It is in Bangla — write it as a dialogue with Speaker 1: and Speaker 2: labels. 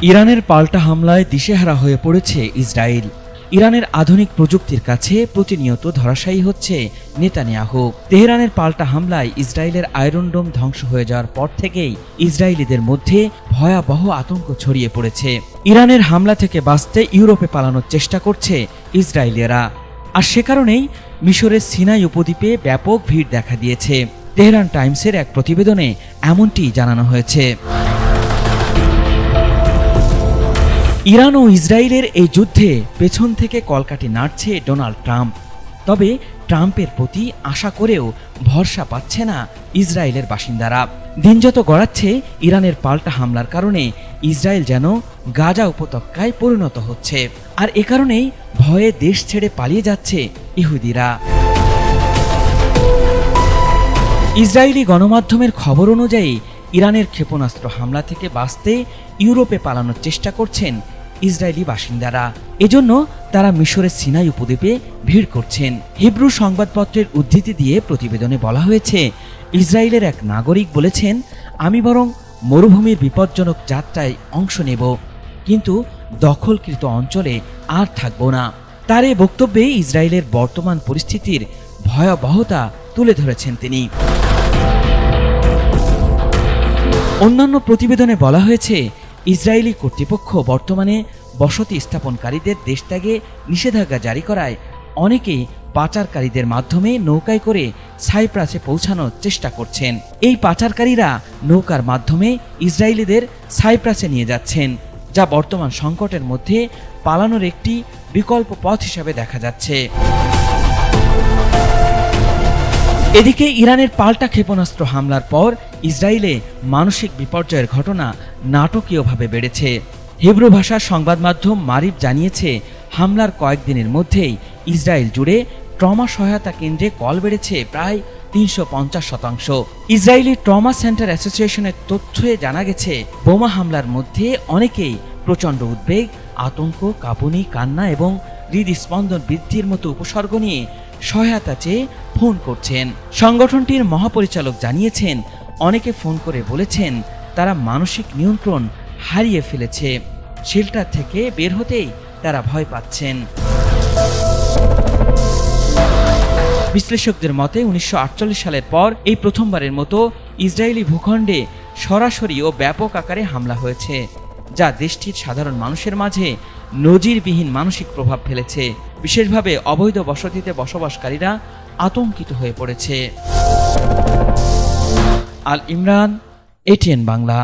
Speaker 1: ইরানের পাল্টা হামলায় দিশেহারা হয়ে পড়েছে ইসরায়েল। ইরানের আধুনিক প্রযুক্তির কাছে প্রতিনিয়ত ধরাশায়ী হচ্ছে নেতানিয়াহু। তেহরানের পাল্টা হামলায় ইসরায়েলের আয়রন ডোম ধ্বংস হয়ে যাওয়ার পর থেকেই ইসরায়েলিদের মধ্যে ভয়াবহ আতঙ্ক ছড়িয়ে পড়েছে। ইরানের হামলা থেকে বাঁচতে ইউরোপে পালানোর চেষ্টা করছে ইসরায়েলিরা। আর সে কারণেই মিশরের সিনাই উপদ্বীপে ব্যাপক ভিড় দেখা দিয়েছে। তেহরান টাইমসের এক প্রতিবেদনে এমনটি জানানো হয়েছে। ইরান ও ইসরায়েলের এই যুদ্ধে পেছন থেকে কলকাঠি নাড়ছে ডোনাল্ড ট্রাম্প। তবে ট্রাম্পের প্রতি আশা করেও ভরসা পাচ্ছে না ইসরায়েলের বাসিন্দারা। দিন যত গড়াচ্ছে ইরানের পাল্টা হামলার কারণে ইসরায়েল যেন গাজা উপত্যকায় পরিণত হচ্ছে। আর এ কারণেই ভয়ে দেশ ছেড়ে পালিয়ে যাচ্ছে ইহুদিরা। ইসরায়েলি গণমাধ্যমের খবর অনুযায়ী ইরানের ক্ষেপণাস্ত্র হামলা থেকে বাঁচতে ইউরোপে পালানোর চেষ্টা করছেন ইসরায়েলি বাসিন্দারা। এজন্য তারা মিশরের সিনাই উপদ্বীপে ভিড় করছেন। হিব্রু সংবাদপত্রের উদ্ধৃতি দিয়ে প্রতিবেদনে বলা হয়েছে, ইসরায়েলের এক নাগরিক বলেছেন, আমি বরং মরুভূমির বিপজ্জনক যাত্রায় অংশ নেব, কিন্তু দখলকৃত অঞ্চলে আর থাকব না। তার এই বক্তব্যে ইসরায়েলের বর্তমান পরিস্থিতির ভয়াবহতা তুলে ধরেছেন তিনি। অন্যান্য প্রতিবেদনে বলা হয়েছে, ইসরায়েলি কর্তৃপক্ষ বর্তমানে বসতি স্থাপনকারীদের দেশত্যাগে নিষেধাজ্ঞা জারি করায় অনেকেই পাচারকারীদের মাধ্যমে নৌকায় করে সাইপ্রাসে পৌঁছানোর চেষ্টা করছেন। এই পাচারকারীরা নৌকার মাধ্যমে ইসরায়েলিদের সাইপ্রাসে নিয়ে যাচ্ছেন, যা বর্তমান সংকটের মধ্যে পালানোর একটি বিকল্প পথ হিসেবে দেখা যাচ্ছে। এদিকে ইরানের পাল্টা ক্ষেপণাস্ত্র হামলার পর ইসরায়েলে মানসিক বিপর্যয়ের ঘটনা নাটকীয়ভাবে বেড়েছে। হিব্রু ভাষার সংবাদ মাধ্যম মারিফ জানিয়েছে, হামলার কয়েকদিনের মধ্যেই ইসরায়েল জুড়ে ট্রমা সহায়তা কেন্দ্রে কল বেড়েছে প্রায় ৩৫০%। ইসরায়েলি ট্রমা সেন্টার অ্যাসোসিয়েশনের তথ্যে জানা গেছে, বোমা হামলার মধ্যে অনেকেই প্রচণ্ড উদ্বেগ, আতঙ্ক, কাঁপুনি, কান্না এবং হৃদস্পন্দন বৃদ্ধির মতো উপসর্গ নিয়ে সহায়তা চেয়ে ফোন করছেন। সংগঠনটির মহাপরিচালক জানিয়েছেন, অনেকে ফোন করে বলেছেন তারা মানসিক নিয়ন্ত্রণ হারিয়ে ফেলেছে, শেল্টার থেকে বের হতেই তারা ভয় পাচ্ছেন। বিশ্লেষকদের মতে ১৯৪৮ সালের পর এই প্রথমবারের মতো ইসরায়েলি ভূখণ্ডে সরাসরি ও ব্যাপক আকারে হামলা হয়েছে, যা দেশটির সাধারণ মানুষের মাঝে নজিরবিহীন মানসিক প্রভাব ফেলেছে। বিশেষভাবে অবৈধ বসতিতে বসবাসকারীরা আতঙ্কিত হয়ে পড়েছে। আল ইমরান, ATN বাংলা।